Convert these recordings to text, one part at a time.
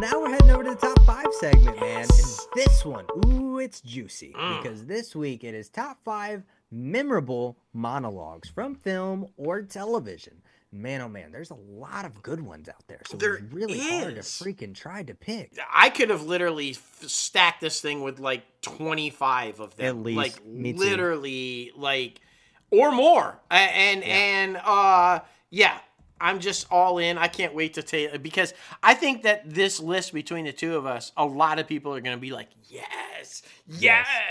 now we're heading over to the top 5 segment, man. And this one, ooh, it's juicy. Because this week it is top 5 memorable monologues from film or television. Man, oh man, there's a lot of good ones out there. So There it's really hard to is. freaking try to pick. I could have literally stacked this thing with like 25 of them. At least. Like Me too. literally like or more. Yeah, I'm just all in. I can't wait to tell you because I think that this list between the two of us, a lot of people are going to be like, yes.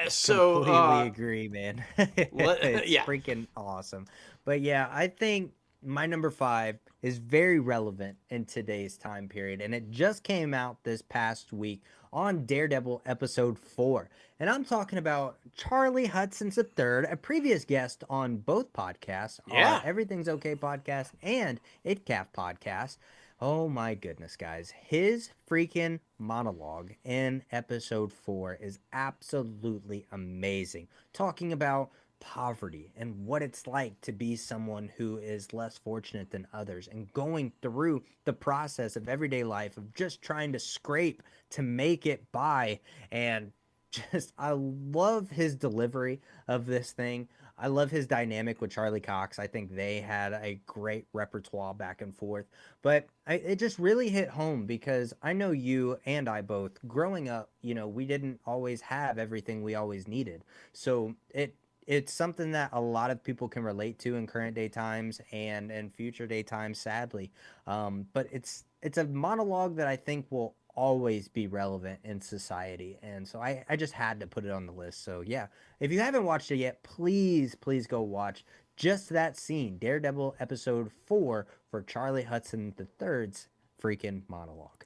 So completely agree, man. It's yeah. freaking awesome. But yeah, I think my number 5 is very relevant in today's time period, and it just came out this past week on Daredevil episode 4. And I'm talking about Charlie Hudson III, a previous guest on both podcasts, Yeah. Everything's Okay podcast and ITCAFpodcast. Oh my goodness, guys. His freaking monologue in episode 4 is absolutely amazing. Talking about poverty and what it's like to be someone who is less fortunate than others and going through the process of everyday life of just trying to scrape to make it by. And just, I love his delivery of this thing. I love his dynamic with Charlie Cox. I think they had a great repertoire back and forth. But it just really hit home because I know you and I both, growing up, we didn't always have everything we always needed. So it's something that a lot of people can relate to in current day times and in future day times, sadly. But it's a monologue that I think will always be relevant in society. And so I just had to put it on the list. So yeah, if you haven't watched it yet, please go watch just that scene, Daredevil episode 4 for Charlie Hudson III's freaking monologue.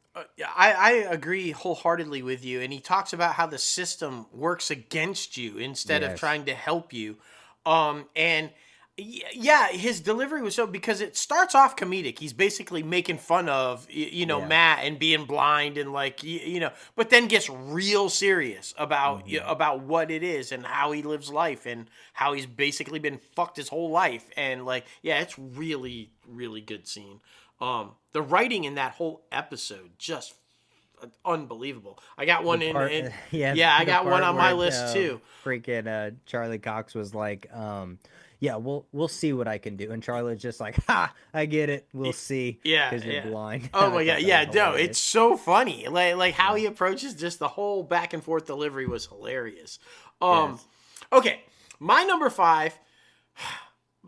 I agree wholeheartedly with you. And he talks about how the system works against you instead of trying to help you. And yeah, his delivery was so, because it starts off comedic. He's basically making fun of, Matt and being blind and but then gets real serious about, about what it is and how he lives life and how he's basically been fucked his whole life. And it's really, really good scene. The writing in that whole episode just unbelievable. I got one I got one on my list too. Freaking Charlie Cox was like, yeah, we'll see what I can do, and Charlie's just like, ha, I get it, we'll see, because you're blind. Oh my god, yeah, no, it's so funny, like how he approaches just the whole back and forth delivery was hilarious. Okay, my number 5.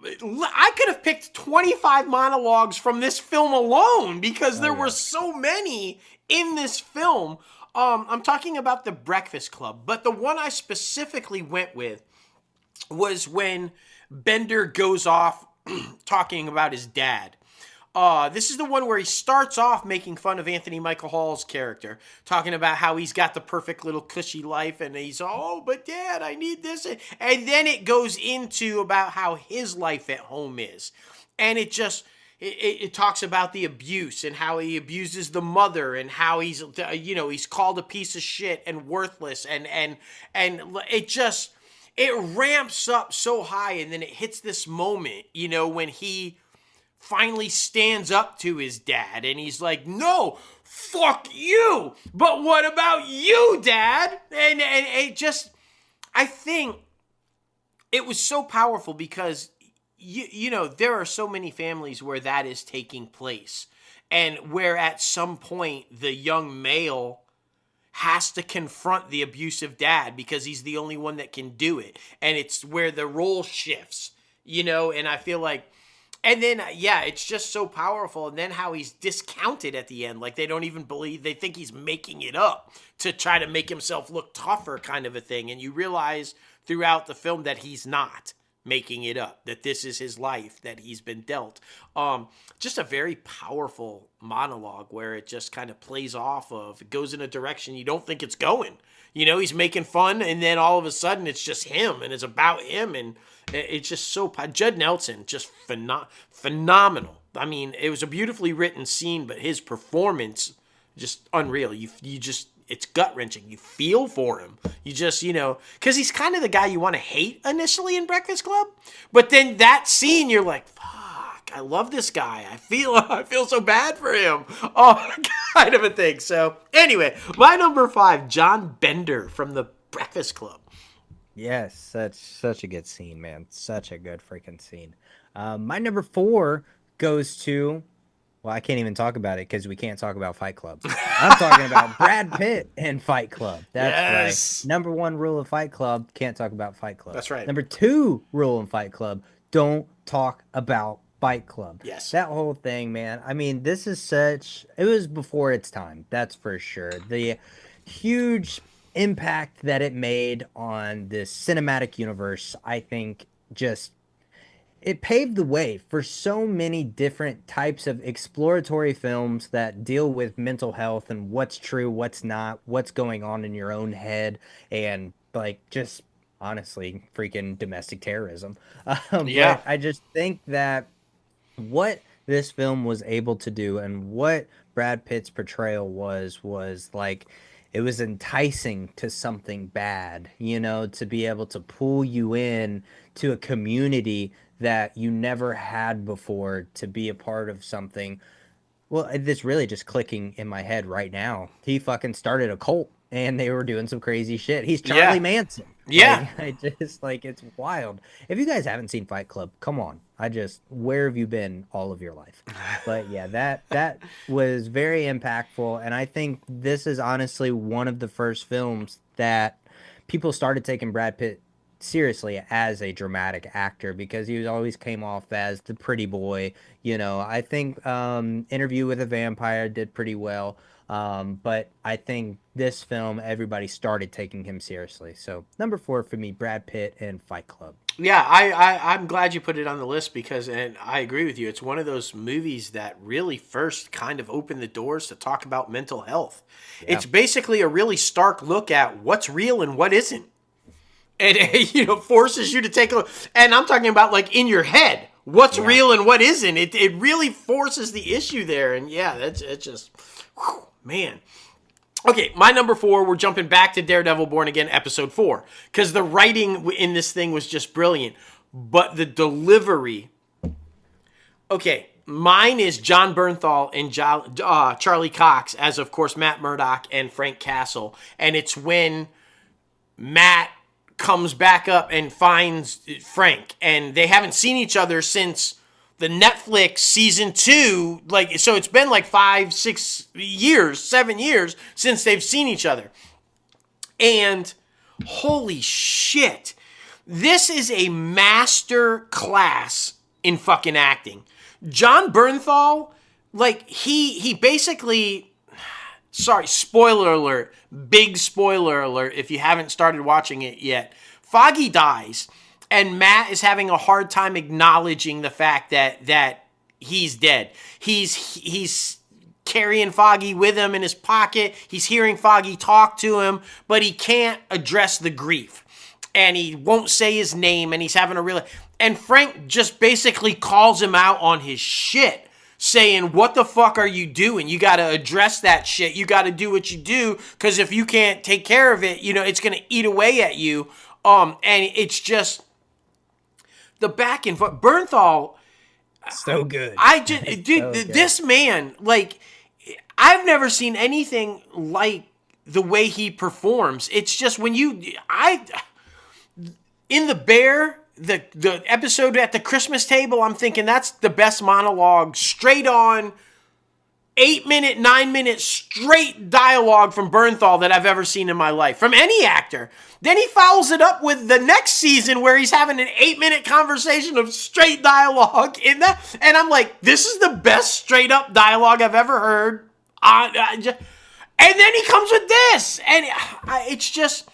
I could have picked 25 monologues from this film alone because there were so many in this film. I'm talking about The Breakfast Club, but the one I specifically went with was when Bender goes off talking about his dad. This is the one where he starts off making fun of Anthony Michael Hall's character, talking about how he's got the perfect little cushy life, and he's, but Dad, I need this. And then it goes into about how his life at home is. And it just, it talks about the abuse and how he abuses the mother and how he's, he's called a piece of shit and worthless. And it just, it ramps up so high, and then it hits this moment, when he finally stands up to his dad and he's like, no, fuck you, but what about you, Dad? And it just, I think it was so powerful because there are so many families where that is taking place, and where at some point the young male has to confront the abusive dad because he's the only one that can do it, and it's where the role shifts, and I feel like, and then, it's just so powerful. And then how he's discounted at the end. Like, they don't even believe, they think he's making it up to try to make himself look tougher, kind of a thing. And you realize throughout the film that he's not making it up, that this is his life that he's been dealt. Just a very powerful monologue where it just kind of plays off of, it goes in a direction you don't think it's going. He's making fun, and then all of a sudden it's just him, and it's about him, and it's just so... Judd Nelson, just phenomenal. I mean, it was a beautifully written scene, but his performance, just unreal. You just... It's gut-wrenching. You feel for him. You just, because he's kind of the guy you want to hate initially in Breakfast Club, but then that scene, you're like, fuck, fuck, I love this guy. I feel so bad for him. Oh, kind of a thing. So anyway, my number 5, John Bender from The Breakfast Club. Yes, such a good scene, man. Such a good freaking scene. My number 4 goes to, well, I can't even talk about it because we can't talk about Fight Club. I'm talking about Brad Pitt and Fight Club. That's right. Yes. Number 1 rule of Fight Club, can't talk about Fight Club. That's right. Number 2 rule in Fight Club, don't talk about Fight Club. Yes. That whole thing, man. I mean, this is such, it was before its time. That's for sure. The huge impact that it made on this cinematic universe, I think, just it paved the way for so many different types of exploratory films that deal with mental health and what's true, what's not, what's going on in your own head, and like just honestly freaking domestic terrorism. Yeah. But I just think that what this film was able to do and what Brad Pitt's portrayal was like it was enticing to something bad, you know, to be able to pull you in to a community that you never had before, to be a part of something. Well, this really just clicking in my head right now. He fucking started a cult and they were doing some crazy shit. He's Charlie Yeah. Manson. Yeah. Like, I just like it's wild. If you guys haven't seen Fight Club, come on. Where have you been all of your life? But yeah, that was very impactful, and I think this is honestly one of the first films that people started taking Brad Pitt seriously as a dramatic actor, because he was always came off as the pretty boy. You know, I think Interview with a Vampire did pretty well. But I think this film, everybody started taking him seriously. So number 4 for me, Brad Pitt and Fight Club. Yeah, I'm glad you put it on the list because, and I agree with you, it's one of those movies that really first kind of opened the doors to talk about mental health. Yeah. It's basically a really stark look at what's real and what isn't. And, you know, forces you to take a look. And I'm talking about, like, in your head, what's real and what isn't. It really forces the issue there. And, yeah, it's just, whew, man. Okay, my number 4, we're jumping back to Daredevil Born Again, episode 4. Because the writing in this thing was just brilliant. But the delivery... Okay, mine is John Bernthal and Charlie Cox, as, of course, Matt Murdock and Frank Castle. And it's when Matt comes back up and finds Frank, and they haven't seen each other since the Netflix season 2, like, so it's been like 5, 6 years, 7 years since they've seen each other. And holy shit, this is a master class in fucking acting. John Bernthal, like, he basically, sorry, spoiler alert, big spoiler alert if you haven't started watching it yet. Foggy dies, and Matt is having a hard time acknowledging the fact that he's dead. He's carrying Foggy with him in his pocket. He's hearing Foggy talk to him, but he can't address the grief. And he won't say his name, and he's having a real... And Frank just basically calls him out on his shit, saying, what the fuck are you doing? You got to address that shit. You got to do what you do, because if you can't take care of it, you know, it's going to eat away at you. And it's just the back and forth. Bernthal, so good. This man, like, I've never seen anything like the way he performs. It's just when in The Bear, the episode at the Christmas table, I'm thinking that's the best monologue, straight on, 8-minute, 9-minute straight dialogue from Bernthal that I've ever seen in my life, from any actor. Then he follows it up with the next season where he's having an 8-minute conversation of straight dialogue in that, and I'm like, this is the best straight up dialogue I've ever heard. And then he comes with this, and it's just,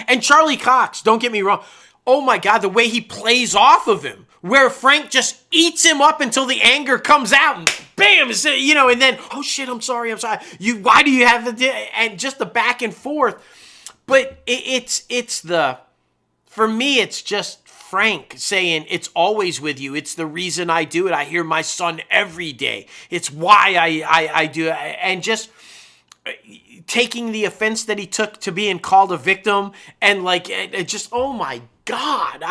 and Charlie Cox, don't get me wrong. Oh my God, the way he plays off of him, where Frank just eats him up until the anger comes out, and bam, you know, and then, oh shit, I'm sorry. Why do you have the, and just the back and forth. But for me, it's just Frank saying, it's always with you. It's the reason I do it. I hear my son every day. It's why I do it. And just taking the offense that he took to being called a victim, and like, it just, oh my God.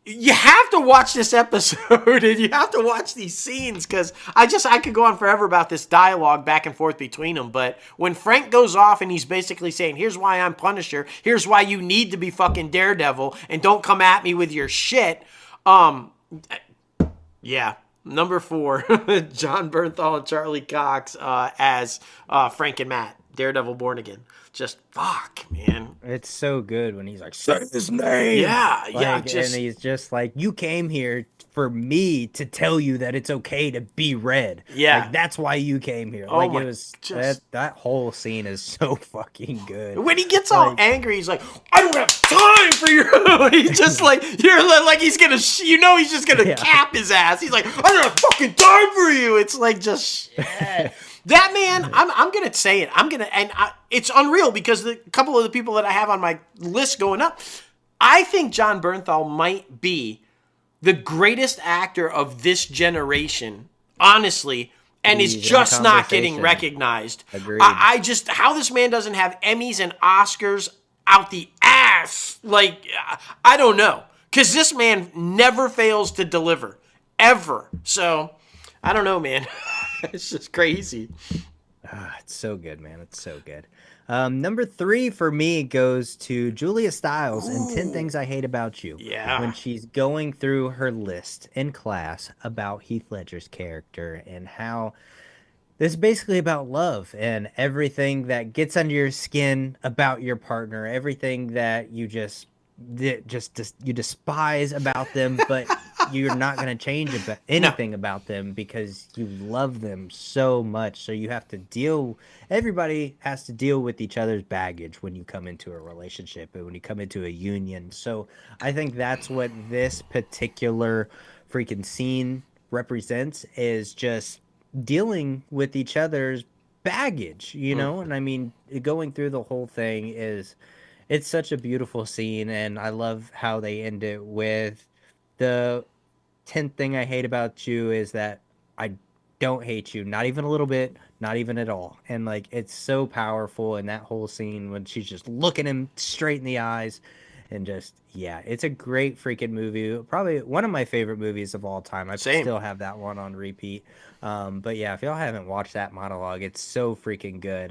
you have to watch this episode and you have to watch these scenes because I could go on forever about this dialogue back and forth between them. But when Frank goes off and he's basically saying, here's why I'm Punisher, here's why you need to be fucking Daredevil, and don't come at me with your shit. Yeah. Number 4, John Bernthal and Charlie Cox as Frank and Matt, Daredevil Born Again. Just fuck, man. It's so good when he's like, say his name. Yeah, yeah. And he's just like, you came here for me to tell you that it's okay to be red. Yeah. Like, that's why you came here. Oh like, my, it was that whole scene is so fucking good. When he gets all angry, he's like, I don't have time for your. He's just like, you're like, he's gonna, he's just gonna cap his ass. He's like, I don't have fucking time for you. It's like, just shit. That man, I'm gonna say it. It's unreal because a couple of the people that I have on my list going up, I think John Bernthal might be the greatest actor of this generation, honestly, and is just not getting recognized. Agreed. I just, how this man doesn't have Emmys and Oscars out the ass, like, I don't know, because this man never fails to deliver, ever. So, I don't know, man. It's just crazy. It's so good, man. It's so good. Number 3 for me goes to Julia Stiles in 10 Things I Hate About You. Yeah. When she's going through her list in class about Heath Ledger's character and how this is basically about love and everything that gets under your skin about your partner, everything that you just you despise about them, but you're not going to change anything about them because you love them so much. So you have to everybody has to deal with each other's baggage when you come into a relationship and when you come into a union. So I think that's what this particular freaking scene represents, is just dealing with each other's baggage, And I mean, going through the whole thing it's such a beautiful scene, and I love how they end it with the 10th thing I hate about you is that I don't hate you, not even a little bit, not even at all. And like, it's so powerful in that whole scene when she's just looking him straight in the eyes and just, yeah, it's a great freaking movie. Probably one of my favorite movies of all time. I still have that one on repeat. But yeah, if y'all haven't watched that monologue, it's so freaking good.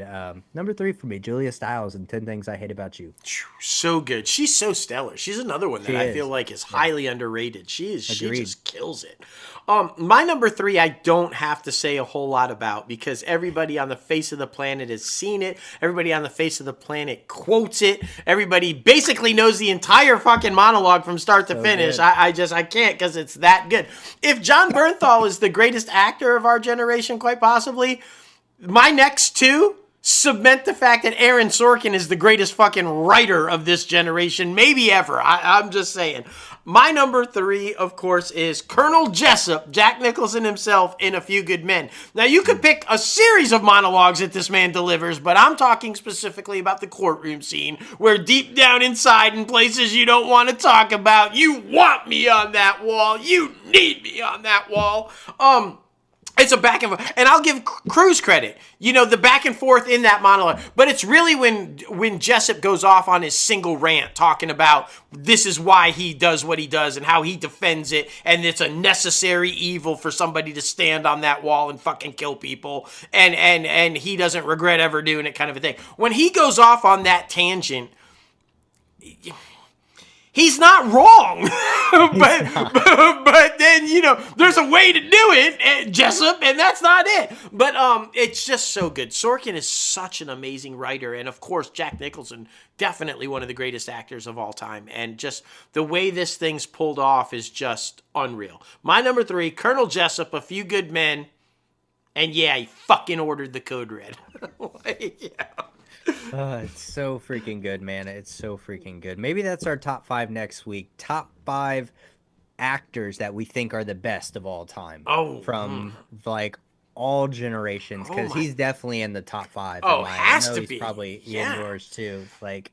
Number 3 for me, Julia Stiles and 10 Things I Hate About You. So good. She's so stellar. She's another one that I feel like is highly underrated. She just kills it. My number 3, I don't have to say a whole lot about because everybody on the face of the planet has seen it. Everybody on the face of the planet quotes it. Everybody basically knows the entire fucking monologue from start to finish. I can't because it's that good. If John Bernthal is the greatest actor of our generation, quite possibly, my next 2 cement the fact that Aaron Sorkin is the greatest fucking writer of this generation, maybe ever. I'm just saying. My number 3, of course, is Colonel Jessup, Jack Nicholson himself, in A Few Good Men. Now, you could pick a series of monologues that this man delivers, but I'm talking specifically about the courtroom scene, where deep down inside, in places you don't want to talk about, you want me on that wall. You need me on that wall. It's a back and forth, and I'll give Cruise credit. The back and forth in that monologue, but it's really when Jessup goes off on his single rant talking about this is why he does what he does and how he defends it, and it's a necessary evil for somebody to stand on that wall and fucking kill people, and he doesn't regret ever doing it, kind of a thing. When he goes off on that tangent, he's not wrong, but then, there's a way to do it, Jessup, and that's not it. But it's just so good. Sorkin is such an amazing writer, and of course, Jack Nicholson, definitely one of the greatest actors of all time, and just the way this thing's pulled off is just unreal. My number 3, Colonel Jessup, A Few Good Men, and yeah, he fucking ordered the code red. Yeah. It's so freaking good, man. It's so freaking good. Maybe that's our top 5 next week. Top 5 actors that we think are the best of all time. From like all generations, because he's definitely in the top 5. Has to be. Probably in yours too. Like,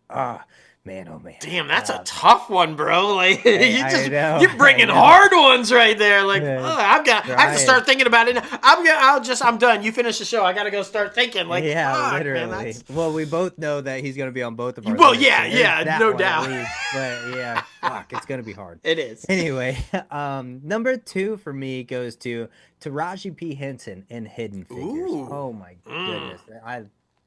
Man, oh man. Damn, that's a tough one, bro. Like I know. you're I bringing know. hard ones right there. Like Yeah, I have to start thinking about it. I'm done. You finish the show. I gotta go start thinking. Like yeah, fuck, man. literally. Well, we both know that he's gonna be on both of our Well, lists, yeah, so there's yeah, that no one at doubt. least. But yeah, fuck, it's gonna be hard. It is. Anyway, number 2 for me goes to Taraji P. Henson in Hidden Figures. Ooh. Oh my goodness, I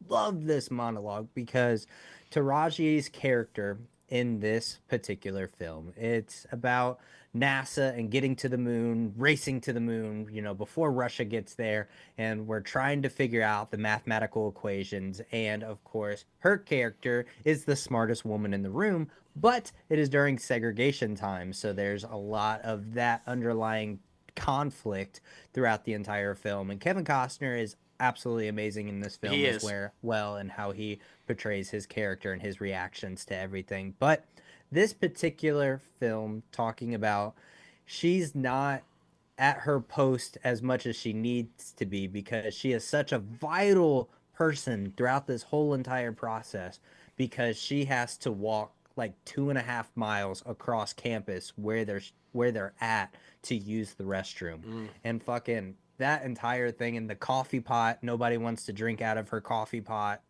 love this monologue because Taraji's character in this particular film, it's about NASA and getting to the moon, racing to the moon, before Russia gets there, and we're trying to figure out the mathematical equations. And of course, her character is the smartest woman in the room, but it is during segregation time, so there's a lot of that underlying conflict throughout the entire film. And Kevin Costner is absolutely amazing in this film He as is. well, and how he portrays his character and his reactions to everything. But this particular film, talking about, she's not at her post as much as she needs to be because she is such a vital person throughout this whole entire process, because she has to walk like 2.5 miles across campus where they're at to use the restroom. And fucking that entire thing, and the coffee pot, nobody wants to drink out of her coffee pot.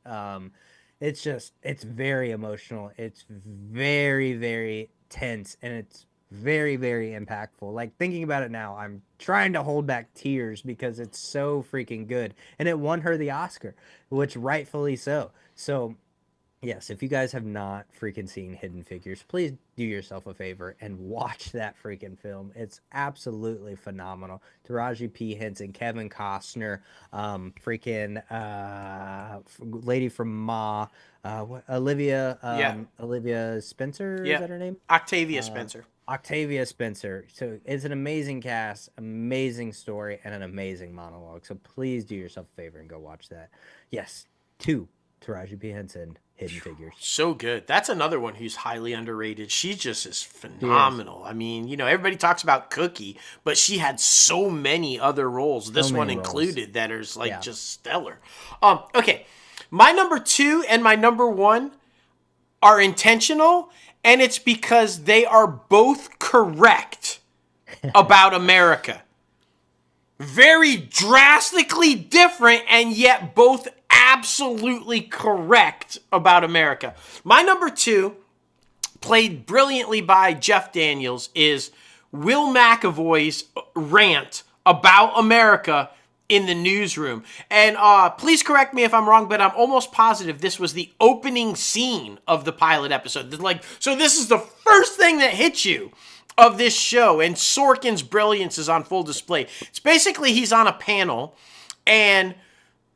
It's very emotional, it's very, very tense, and it's very, very impactful. Like, thinking about it now, I'm trying to hold back tears because it's so freaking good, and it won her the Oscar, which rightfully so. So yes, if you guys have not freaking seen Hidden Figures, please do yourself a favor and watch that freaking film. It's absolutely phenomenal. Taraji P. Henson, Kevin Costner, freaking lady from Ma, Olivia, Yeah. Olivia Spencer, is Yeah. that her name? Octavia Spencer. Octavia Spencer. So it's an amazing cast, amazing story, and an amazing monologue. So please do yourself a favor and go watch that. Yes, 2, Taraji P. Henson, Hidden Figures. So good. That's another one who's highly underrated. She just is phenomenal. I mean, everybody talks about Cookie, but she had so many other roles, this one included, that is like just stellar. Okay. My number 2 and my number 1 are intentional, and it's because they are both correct about America. Very drastically different, and yet both absolutely correct about America. My number 2, played brilliantly by Jeff Daniels, is Will McAvoy's rant about America in the newsroom. And please correct me if I'm wrong, but I'm almost positive this was the opening scene of the pilot episode. So this is the first thing that hits you of this show, and Sorkin's brilliance is on full display. It's basically, he's on a panel, and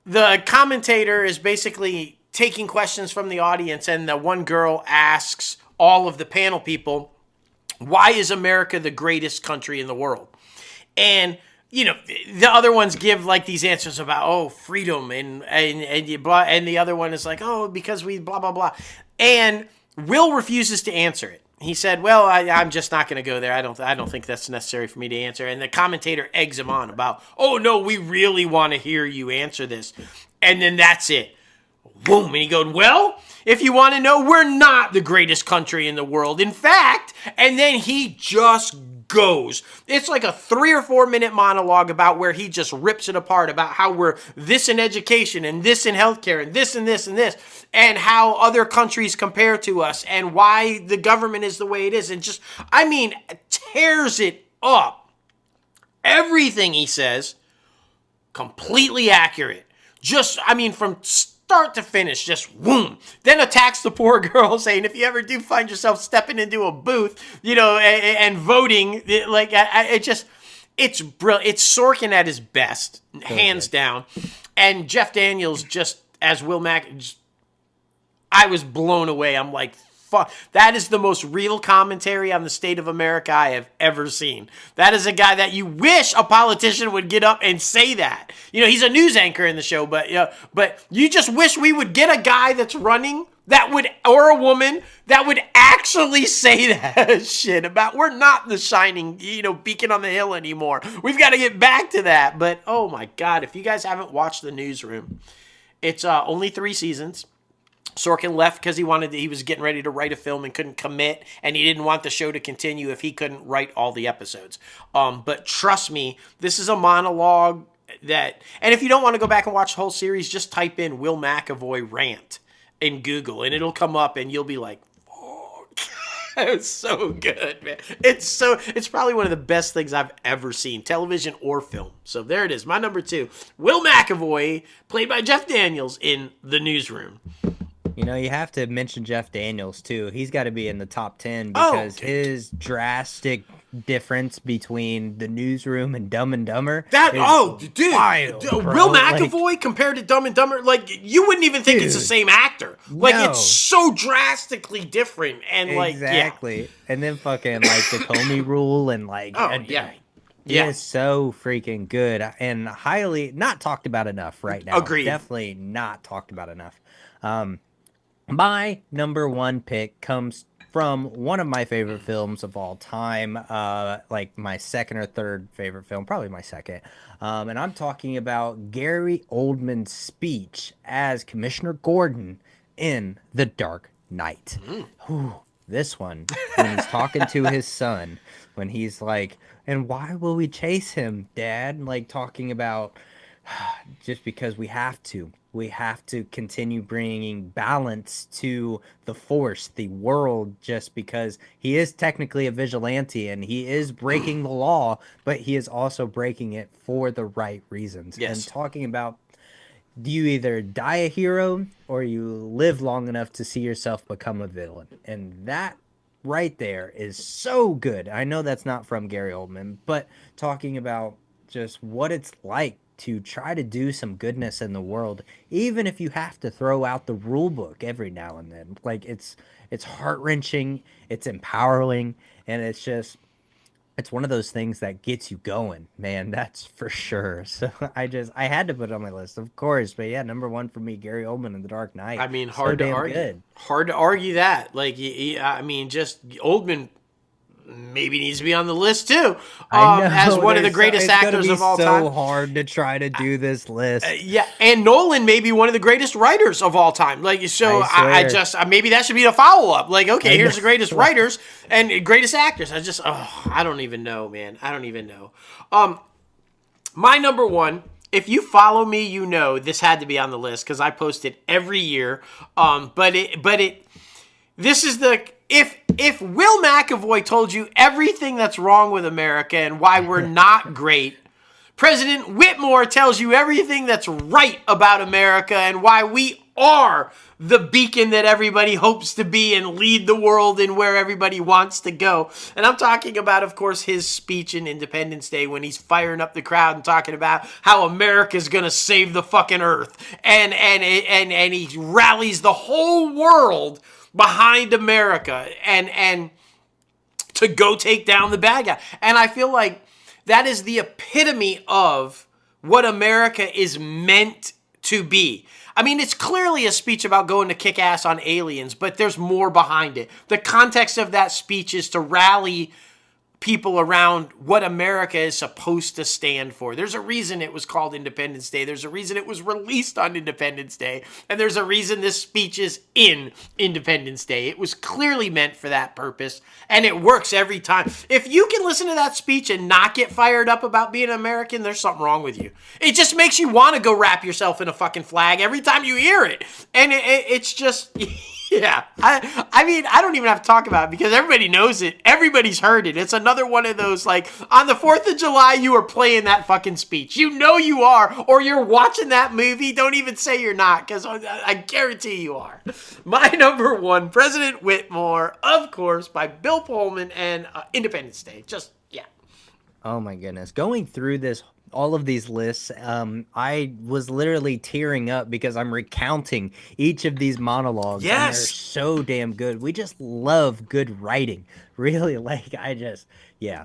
the commentator is basically taking questions from the audience, and the one girl asks all of the panel people, why is America the greatest country in the world? And the other ones give like these answers about, freedom and blah, and the other one is like, because we blah blah blah, and Will refuses to answer it. He said, well, I'm just not going to go there. I don't think that's necessary for me to answer. And the commentator eggs him on about, oh no, we really want to hear you answer this. And then that's it. Boom. And he goes, well, if you want to know, we're not the greatest country in the world. In fact, and then he just goes. It's like a 3 or 4 minute monologue about where he just rips it apart about how we're this in education and this in healthcare and this and this and this, and how other countries compare to us and why the government is the way it is, and just, tears it up. Everything he says, completely accurate. Just, from start to finish, just whoom. Then attacks the poor girl, saying, if you ever do find yourself stepping into a booth, and voting, it's brilliant. It's Sorkin at his best, hands down. And Jeff Daniels, just as Will Mack, I was blown away. I'm like, fuck, that is the most real commentary on the state of America I have ever seen. That is a guy that you wish a politician would get up and say that. He's a news anchor in the show, but you just wish we would get a guy that's running or a woman that would actually say that shit about, we're not the shining, beacon on the hill anymore. We've got to get back to that. But oh my God, if you guys haven't watched The Newsroom, it's only 3 seasons. Sorkin left because he was getting ready to write a film and couldn't commit, and he didn't want the show to continue if he couldn't write all the episodes. But trust me, this is a monologue that, and if you don't want to go back and watch the whole series, just type in Will McAvoy rant in Google, and it'll come up, and you'll be like, it's so good, man. It's probably one of the best things I've ever seen, television or film. So there it is. My number 2, Will McAvoy, played by Jeff Daniels in The Newsroom. You know, you have to mention Jeff Daniels, too. He's got to be in the top 10 because his drastic difference between The Newsroom and Dumb and Dumber. Wild, Will McAvoy like, compared to Dumb and Dumber, like, you wouldn't even think it's the same actor. Like, it's so drastically different. And, exactly. Yeah. And then fucking, like, the Comey Rule and, like, yeah. It's so freaking good and highly not talked about enough right now. Agreed. Definitely not talked about enough. My number 1 pick comes from one of my favorite films of all time, like my second or third favorite film, probably my second. And I'm talking about Gary Oldman's speech as Commissioner Gordon in The Dark Knight. This one, when he's talking to his son, when he's like, and why will we chase him, Dad? Like talking about just because we have to. We have to continue bringing balance to the force, the world, just because he is technically a vigilante and he is breaking the law, but he is also breaking it for the right reasons. Yes. And talking about, do you either die a hero or you live long enough to see yourself become a villain? And that right there is so good. I know that's not from Gary Oldman, but talking about just what it's like to try to do some goodness in the world, even if you have to throw out the rule book every now and then. Like it's heart-wrenching, it's empowering, and it's one of those things that gets you going, man. That's for sure. So I had to put it on my list, of course. But yeah, number 1 for me, Gary Oldman in The Dark Knight. I mean, hard to argue. Hard to argue that. Like, I mean, just Oldman maybe needs to be on the list too, as one of the greatest actors of all time. It's so hard to try to do this list. Yeah, and Nolan may be one of the greatest writers of all time. Like, so I just maybe that should be a follow up. Like, okay, here's the greatest writers and greatest actors. I don't even know, man. I don't even know. My number 1. If you follow me, you know this had to be on the list because I post it every year. This is the. If Will McAvoy told you everything that's wrong with America and why we're not great, President Whitmore tells you everything that's right about America and why we are the beacon that everybody hopes to be and lead the world in where everybody wants to go. And I'm talking about, of course, his speech in Independence Day when he's firing up the crowd and talking about how America's going to save the fucking earth. And he rallies the whole world behind America and to go take down the bad guy. And I feel like that is the epitome of what America is meant to be. I mean, it's clearly a speech about going to kick ass on aliens, but there's more behind it. The context of that speech is to rally people around what America is supposed to stand for. There's a reason it was called Independence Day. There's a reason it was released on Independence Day. And there's a reason this speech is in Independence Day. It was clearly meant for that purpose, and it works every time. If you can listen to that speech and not get fired up about being American, there's something wrong with you. It just makes you want to go wrap yourself in a fucking flag every time you hear it. And it's just... Yeah, I mean, I don't even have to talk about it because everybody knows it. Everybody's heard it. It's another one of those, like, on the 4th of July, you are playing that fucking speech. You know you are, or you're watching that movie. Don't even say you're not, because I guarantee you are. My number 1, President Whitmore, of course, by Bill Pullman and Independence Day. Just, yeah. Oh, my goodness. Going through all of these lists, I was literally tearing up because I'm recounting each of these monologues. Yes. And they're so damn good. We just love good writing. Really, like,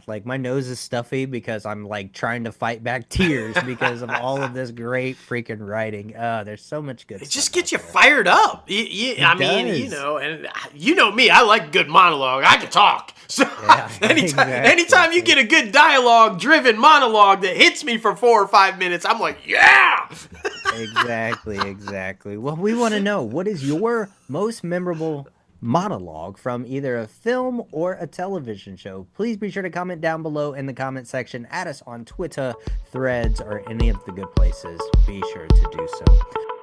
like my nose is stuffy because I'm like trying to fight back tears because of all of this great freaking writing. There's so much good stuff. It just gets you fired up. I mean, you know, and you know me, I like good monologue. I can talk. So yeah, anytime you get a good dialogue-driven monologue that hits me for 4 or 5 minutes, I'm like, yeah! Exactly. Well, we want to know, what is your most memorable monologue from either a film or a television show? Please be sure to comment down below in the comment section. Add us on Twitter, Threads, or any of the good places. Be sure to do so.